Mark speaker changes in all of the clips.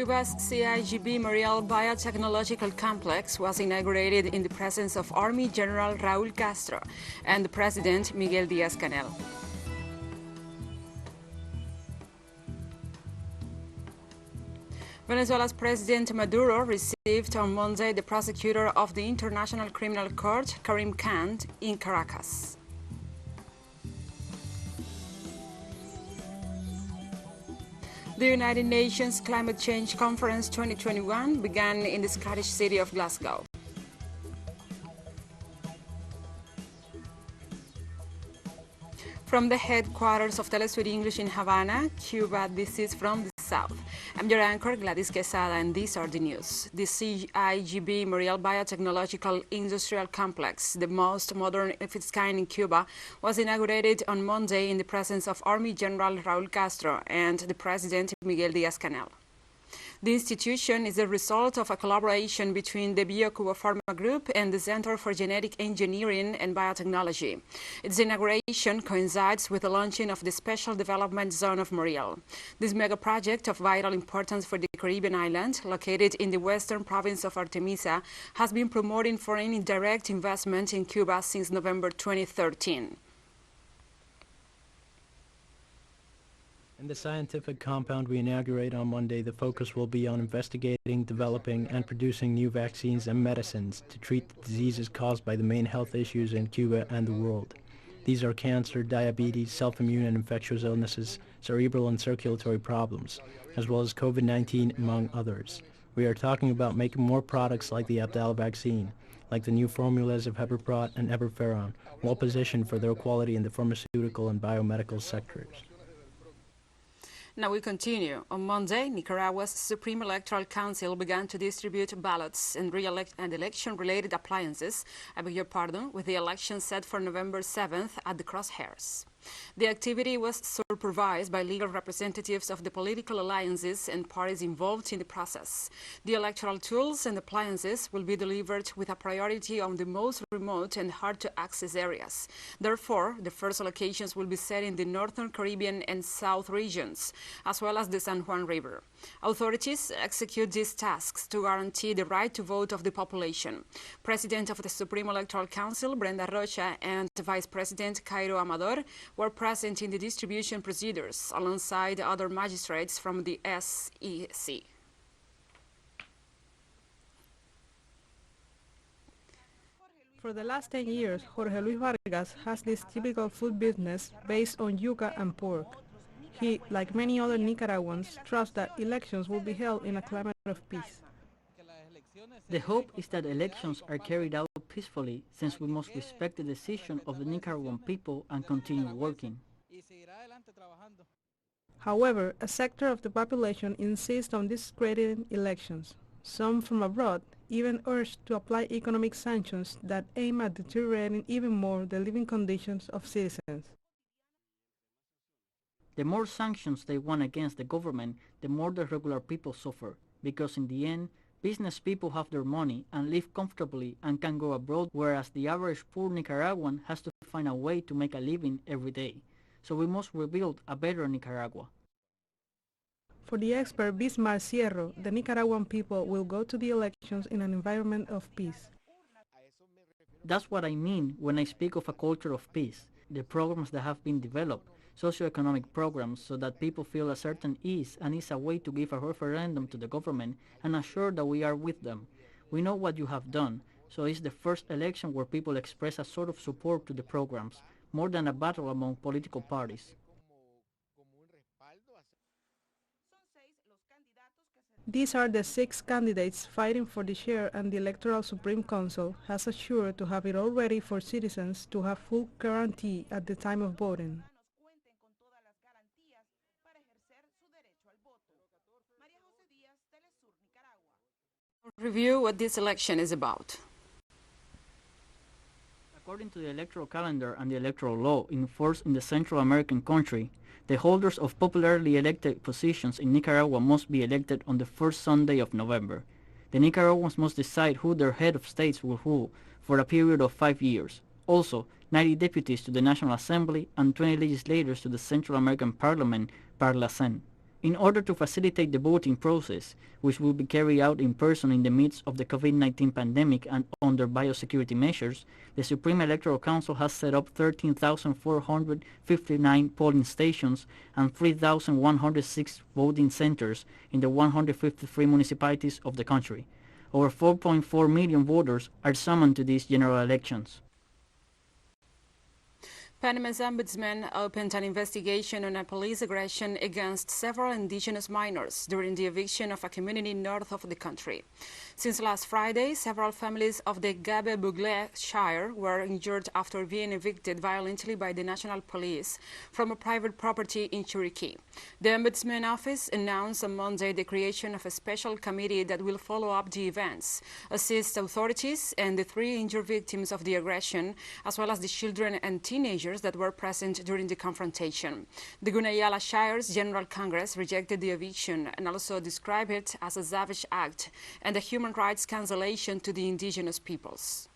Speaker 1: Cuba's CIGB-Mariel biotechnological complex was inaugurated in the presence of Army General Raúl Castro and the President Miguel Díaz-Canel. Venezuela's President Maduro received on Monday the prosecutor of the International Criminal Court, Karim Khan, in Caracas. The United Nations Climate Change Conference 2021 began in the Scottish city of Glasgow. From the headquarters of TeleSUR English in Havana, Cuba, this is From the South. I'm your anchor, Gladys Quesada, and these are the news. The CIGB-Mariel Biotechnological Industrial Complex, the most modern of its kind in Cuba, was inaugurated on Monday in the presence of Army General Raúl Castro and the President Miguel Díaz-Canel. The institution is a result of a collaboration between the Cuba Pharma Group and the Center for Genetic Engineering and Biotechnology. Its inauguration coincides with the launching of the Special Development Zone of Mariel. This mega project of vital importance for the Caribbean island, located in the western province of Artemisa, has been promoting foreign direct investment in Cuba since November 2013.
Speaker 2: In the scientific compound we inaugurate on Monday, the focus will be on investigating, developing, and producing new vaccines and medicines to treat the diseases caused by the main health issues in Cuba and the world. These are cancer, diabetes, self-immune and infectious illnesses, cerebral and circulatory problems, as well as COVID-19, among others. We are talking about making more products like the Abdala vaccine, like the new formulas of Heberprot and Eberferon, well positioned for their quality in the pharmaceutical and biomedical sectors.
Speaker 1: Now we continue. On Monday, Nicaragua's Supreme Electoral Council began to distribute ballots and election-related appliances, with the election set for November 7th at the crosshairs. The activity was supervised by legal representatives of the political alliances and parties involved in the process. The electoral tools and appliances will be delivered with a priority on the most remote and hard-to-access areas. Therefore, the first allocations will be set in the northern Caribbean and South regions, as well as the San Juan River. Authorities execute these tasks to guarantee the right to vote of the population. President of the Supreme Electoral Council, Brenda Rocha, and Vice President Cairo Amador were present in the distribution procedures alongside other magistrates from the SEC.
Speaker 3: For the last 10 years, Jorge Luis Vargas has this typical food business based on yuca and pork. He, like many other Nicaraguans, trusts that elections will be held in a climate of peace.
Speaker 4: The hope is that elections are carried out peacefully, since we must respect the decision of the Nicaraguan people and continue working.
Speaker 3: However, a sector of the population insists on discrediting elections. Some from abroad even urge to apply economic sanctions that aim at deteriorating even more the living conditions of citizens.
Speaker 4: The more sanctions they want against the government, the more the regular people suffer, because in the end, business people have their money and live comfortably and can go abroad, whereas the average poor Nicaraguan has to find a way to make a living every day. So we must rebuild a better Nicaragua.
Speaker 3: For the expert Bismar Cierro, the Nicaraguan people will go to the elections in an environment of peace.
Speaker 4: That's what I mean when I speak of a culture of peace. The programs that have been developed, socioeconomic programs, so that people feel a certain ease, and it's a way to give a referendum to the government and assure that we are with them. We know what you have done, so it's the first election where people express a sort of support to the programs, more than a battle among political parties.
Speaker 3: These are the 6 candidates fighting for the chair, and the Electoral Supreme Council has assured to have it all ready for citizens to have full guarantee at the time of voting.
Speaker 1: Review what this election is about.
Speaker 4: According to the electoral calendar and the electoral law in force in the Central American country, the holders of popularly elected positions in Nicaragua must be elected on the first Sunday of November. The Nicaraguans must decide who their head of states will rule for a period of 5 years. Also, 90 deputies to the National Assembly and 20 legislators to the Central American Parliament, Parlacen. In order to facilitate the voting process, which will be carried out in person in the midst of the COVID-19 pandemic and under biosecurity measures, the Supreme Electoral Council has set up 13,459 polling stations and 3,106 voting centers in the 153 municipalities of the country. Over 4.4 million voters are summoned to these general elections.
Speaker 1: Panama's ombudsman opened an investigation on a police aggression against several indigenous minors during the eviction of a community north of the country. Since last Friday, several families of the CIGB-Mariel Shire were injured after being evicted violently by the national police from a private property in Chiriquí. The Ombudsman Office announced on Monday the creation of a special committee that will follow up the events, assist authorities and the 3 injured victims of the aggression, as well as the children and teenagers that were present during the confrontation. The Gunayala Shire's General Congress rejected the eviction and also described it as a savage act and a human rights cancellation to the indigenous peoples.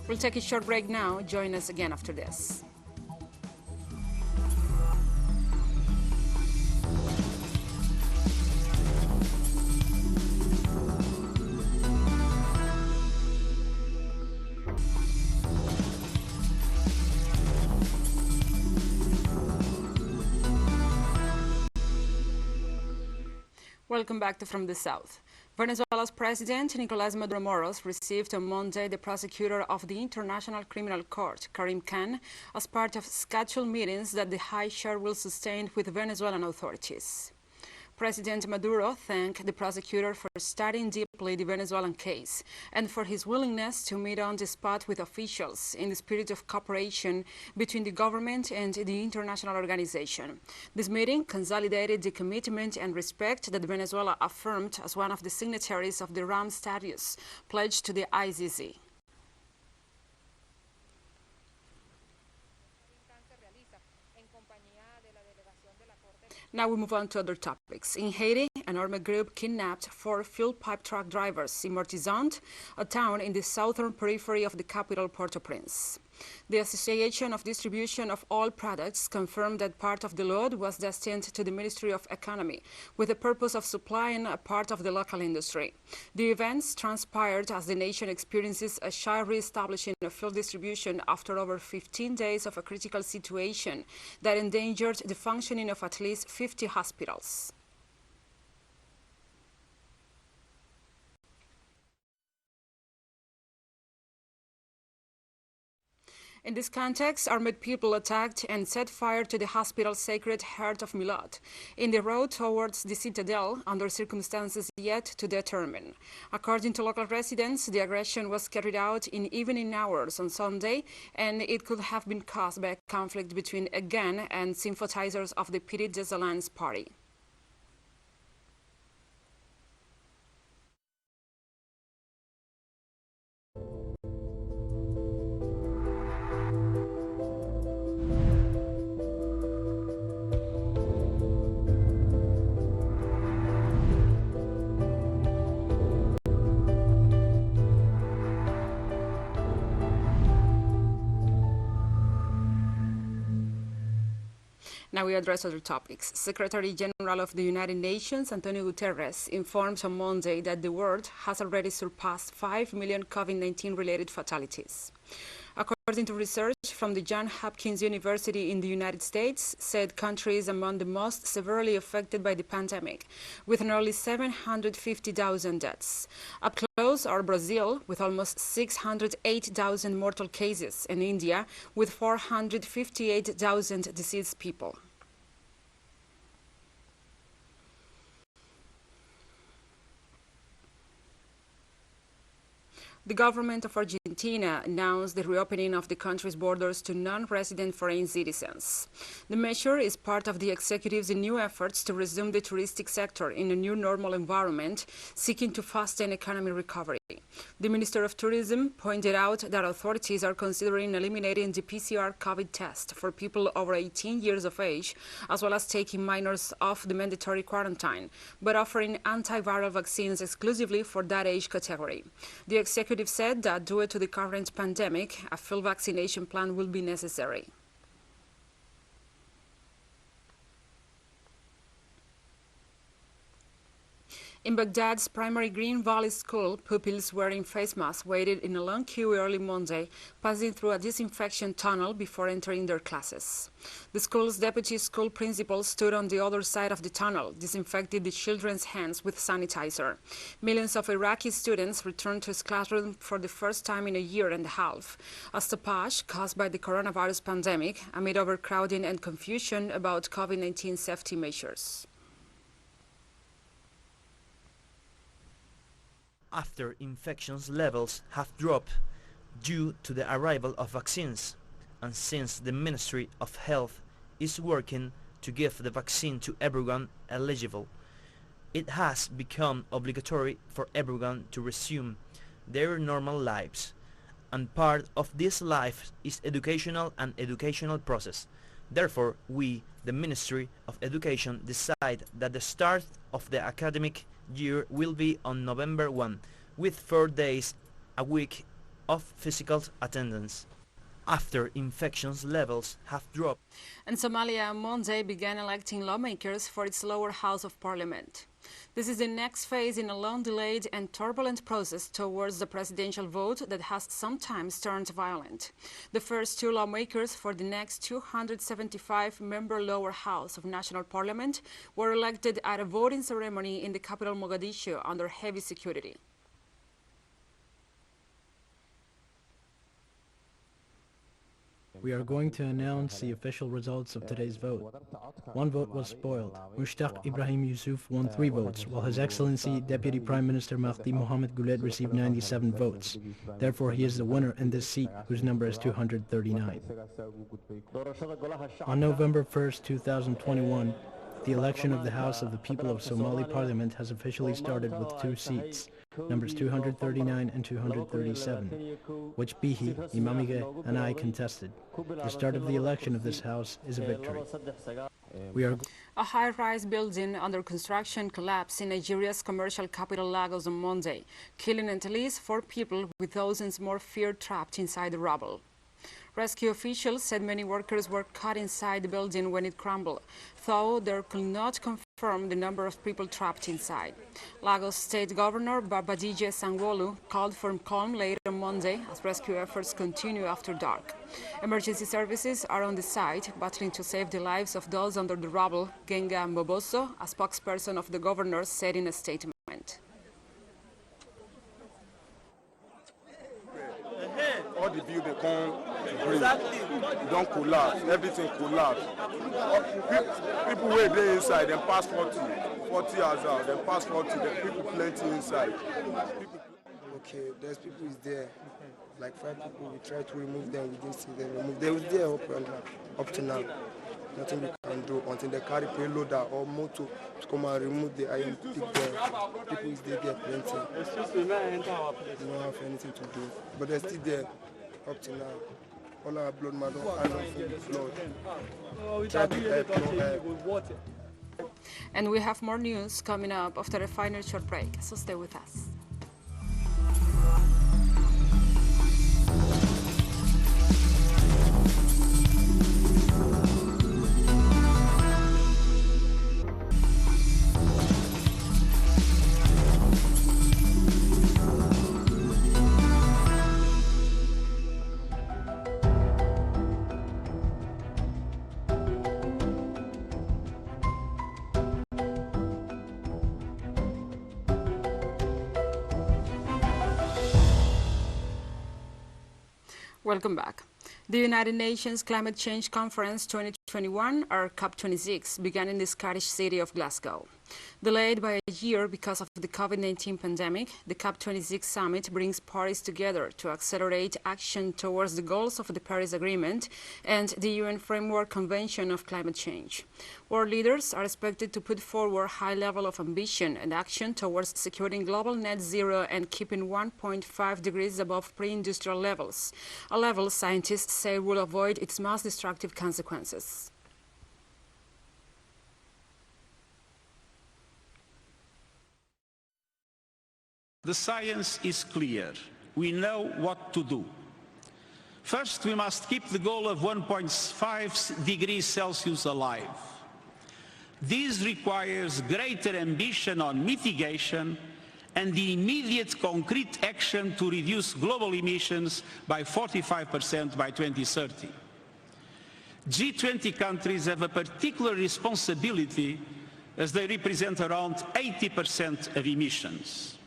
Speaker 1: We'll take a short break now. Join us again after this. Welcome back to From the South. Venezuela's President Nicolás Maduro Moros received on Monday the prosecutor of the International Criminal Court, Karim Khan, as part of scheduled meetings that the High Chair will sustain with Venezuelan authorities. President Maduro thanked the prosecutor for studying deeply the Venezuelan case and for his willingness to meet on the spot with officials in the spirit of cooperation between the government and the international organization. This meeting consolidated the commitment and respect that Venezuela affirmed as one of the signatories of the RAM status pledged to the ICC. Now we move on to other topics. In Haiti, an armed group kidnapped 4 fuel pipe truck drivers in Mortizant, a town in the southern periphery of the capital, Port-au-Prince. The Association of Distribution of Oil Products confirmed that part of the load was destined to the Ministry of Economy, with the purpose of supplying a part of the local industry. The events transpired as the nation experiences a shy re-establishing of fuel distribution after over 15 days of a critical situation that endangered the functioning of at least 50 hospitals. In this context, armed people attacked and set fire to the hospital Sacred Heart of Milot in the road towards the citadel under circumstances yet to determine. According to local residents, the aggression was carried out in evening hours on Sunday, and it could have been caused by a conflict between a gang and sympathizers of the Petit Desalins party. Now we address other topics. Secretary General of the United Nations, Antonio Guterres, informed on Monday that the world has already surpassed 5 million COVID-19 related fatalities. According to research from the Johns Hopkins University in the United States, said countries among the most severely affected by the pandemic, with nearly 750,000 deaths. Up close are Brazil, with almost 608,000 mortal cases, and India, with 458,000 deceased people. The government of Argentina announced the reopening of the country's borders to non-resident foreign citizens. The measure is part of the executive's new efforts to resume the touristic sector in a new normal environment, seeking to fasten economic recovery. The Minister of Tourism pointed out that authorities are considering eliminating the PCR COVID test for people over 18 years of age, as well as taking minors off the mandatory quarantine, but offering antiviral vaccines exclusively for that age category. The executive said that due to the current pandemic, a full vaccination plan will be necessary. In Baghdad's primary Green Valley School, pupils wearing face masks waited in a long queue early Monday, passing through a disinfection tunnel before entering their classes. The school's deputy school principal stood on the other side of the tunnel, disinfected the children's hands with sanitizer. Millions of Iraqi students returned to his classroom for the first time in a year and a half, a stoppage caused by the coronavirus pandemic amid overcrowding and confusion about COVID-19 safety measures.
Speaker 5: After infections levels have dropped due to the arrival of vaccines, and since the Ministry of Health is working to give the vaccine to everyone eligible, it has become obligatory for everyone to resume their normal lives, and part of this life is educational process. Therefore, we, the Ministry of Education, decide that the start of the academic year will be on November 1, with 4 days a week of physical attendance. After infections levels have dropped.
Speaker 1: And Somalia on Monday began electing lawmakers for its lower house of parliament. This is the next phase in a long-delayed and turbulent process towards the presidential vote that has sometimes turned violent. The first two lawmakers for the next 275-member lower house of national parliament were elected at a voting ceremony in the capital Mogadishu under heavy security.
Speaker 2: We are going to announce the official results of today's vote. One vote was spoiled. Mushtaq Ibrahim Yusuf won 3 votes, while His Excellency Deputy Prime Minister Mahdi Mohamed Guled received 97 votes. Therefore, he is the winner in this seat, whose number is 239. On November 1st, 2021, the election of the House of the People of Somali Parliament has officially started with 2 seats, numbers 239 and 237, which Bihi, Imamige, and I contested. The start of the election of this House is a victory.
Speaker 1: A high-rise building under construction collapsed in Nigeria's commercial capital Lagos on Monday, killing at least 4 people, with thousands more feared trapped inside the rubble. Rescue officials said many workers were caught inside the building when it crumbled, though they could not confirm the number of people trapped inside. Lagos State Governor Babajide Sanwo-Olu called for calm later on Monday as rescue efforts continue after dark. Emergency services are on the site, battling to save the lives of those under the rubble, Genga Mboboso, a spokesperson of the governor, said in a statement.
Speaker 6: All the building come break, don't collapse, everything collapse. People were there inside, then pass 40 hours out, then pass 40, then people plenty inside.
Speaker 7: Okay, there's people is there, like 5 people, we try to remove them, we didn't see them removed. They was there up to now. Nothing we can do until they carry payloader or motor to come and remove the iron pick them. People is there plenty. We don't have anything to do, but they're still there up to now. All our blood man don't hand off the blood. Try to help, no help.
Speaker 1: And we have more news coming up after a final short break, so stay with us. Welcome back. The United Nations Climate Change Conference 2021, or COP26, began in the Scottish city of Glasgow. Delayed by a year because of the COVID-19 pandemic, the COP26 summit brings parties together to accelerate action towards the goals of the Paris Agreement and the UN Framework Convention of Climate Change. World leaders are expected to put forward a high level of ambition and action towards securing global net zero and keeping 1.5 degrees above pre-industrial levels, a level scientists say will avoid its most destructive consequences.
Speaker 8: The science is clear. We know what to do. First, we must keep the goal of 1.5 degrees Celsius alive. This requires greater ambition on mitigation and the immediate concrete action to reduce global emissions by 45% by 2030. G20 countries have a particular responsibility as they represent around 80% of emissions.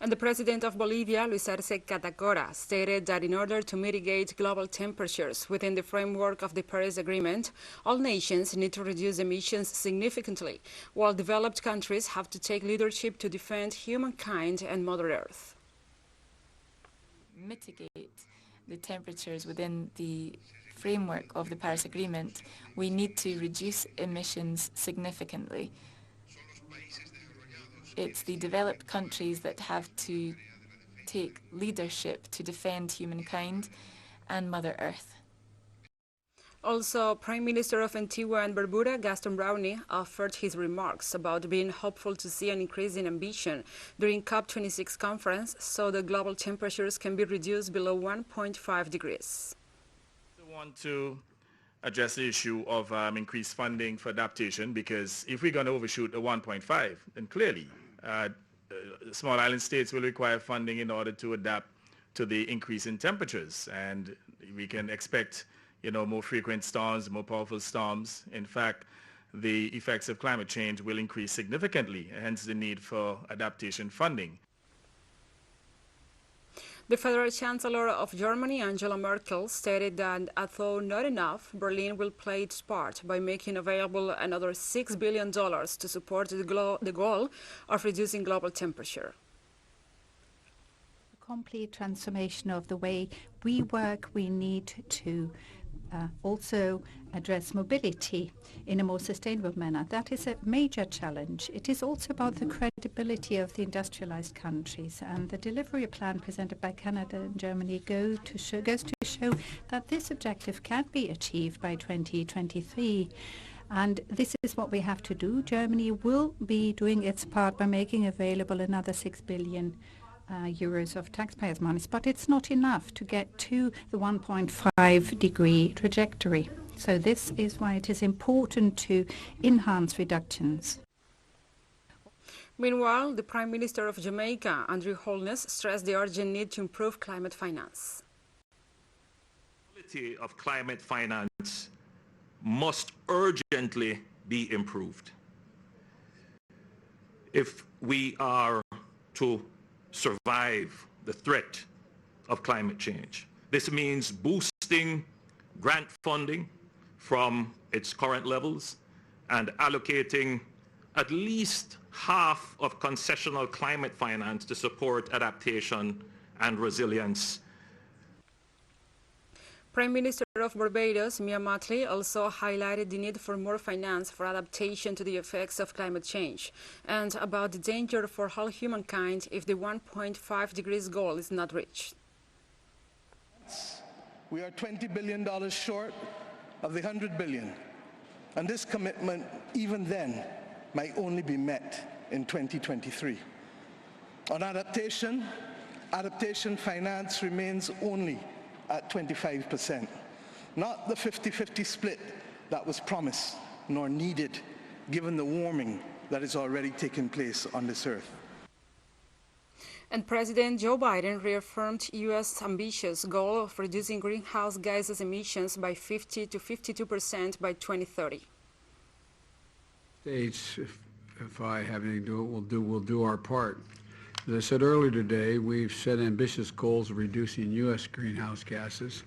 Speaker 1: And the president of Bolivia, Luis Arce Catacora, stated that in order to mitigate global temperatures within the framework of the Paris Agreement, all nations need to reduce emissions significantly, while developed countries have to take leadership to defend humankind and Mother Earth.
Speaker 9: Mitigate the temperatures within the framework of the Paris Agreement, we need to reduce emissions significantly. It's the developed countries that have to take leadership to defend humankind and Mother Earth.
Speaker 1: Also, Prime Minister of Antigua and Barbuda, Gaston Brownie, offered his remarks about being hopeful to see an increase in ambition during COP26 conference so the global temperatures can be reduced below 1.5 degrees.
Speaker 10: I want to address the issue of increased funding for adaptation, because if we're going to overshoot the 1.5, then clearly small island states will require funding in order to adapt to the increase in temperatures, and we can expect, more frequent storms, more powerful storms. In fact, the effects of climate change will increase significantly, hence the need for adaptation funding.
Speaker 1: The Federal Chancellor of Germany, Angela Merkel, stated that although not enough, Berlin will play its part by making available another $6 billion to support the goal of reducing global temperature.
Speaker 11: A complete transformation of the way we work, we need to also address mobility in a more sustainable manner. That is a major challenge. It is also about the credibility of the industrialized countries, and the delivery plan presented by Canada and Germany goes to show that this objective can be achieved by 2023. And this is what we have to do. Germany will be doing its part by making available another 6 billion euros of taxpayers' money, but it's not enough to get to the 1.5 degree trajectory. So this is why it is important to enhance reductions.
Speaker 1: Meanwhile, the Prime Minister of Jamaica, Andrew Holness, stressed the urgent need to improve climate finance.
Speaker 12: The quality of climate finance must urgently be improved if we are to survive the threat of climate change. This means boosting grant funding from its current levels and allocating at least half of concessional climate finance to support adaptation and resilience.
Speaker 1: Prime Minister of Barbados, Mia Mottley, also highlighted the need for more finance for adaptation to the effects of climate change and about the danger for all humankind if the 1.5 degrees goal is not reached.
Speaker 13: We are $20 billion short of the $100 billion, and this commitment, even then, might only be met in 2023. On adaptation finance remains only at 25%, not the 50-50 split that was promised nor needed given the warming that is already taking place on this earth.
Speaker 1: And President Joe Biden reaffirmed U.S. ambitious goal of reducing greenhouse gases emissions by 50 to 52% by 2030.
Speaker 14: States, if I have anything to do, we'll do our part. As I said earlier today, we've set ambitious goals of reducing U.S. greenhouse gases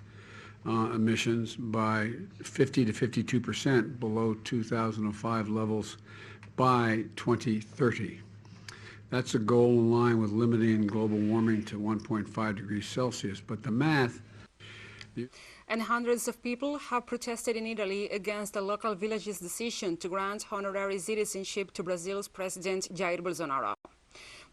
Speaker 14: emissions by 50 to 52% below 2005 levels by 2030. That's a goal in line with limiting global warming to 1.5 degrees Celsius, but the math...
Speaker 1: And hundreds of people have protested in Italy against the local village's decision to grant honorary citizenship to Brazil's President Jair Bolsonaro.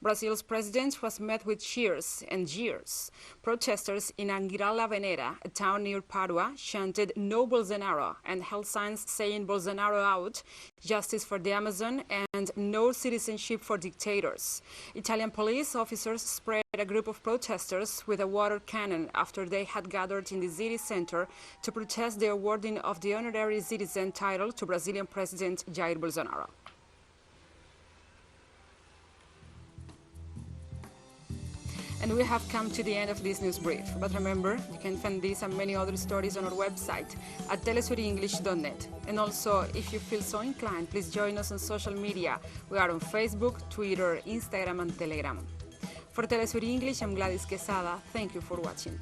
Speaker 1: Brazil's president was met with cheers and jeers. Protesters in Anguirala Venera, a town near Padua, chanted "No Bolsonaro" and held signs saying "Bolsonaro out," "Justice for the Amazon," and "No citizenship for dictators." Italian police officers sprayed a group of protesters with a water cannon after they had gathered in the city center to protest the awarding of the honorary citizen title to Brazilian President Jair Bolsonaro. And we have come to the end of this news brief. But remember, you can find this and many other stories on our website at telesurenglish.net. And also, if you feel so inclined, please join us on social media. We are on Facebook, Twitter, Instagram, and Telegram. For TeleSUR English, I'm Gladys Quesada. Thank you for watching.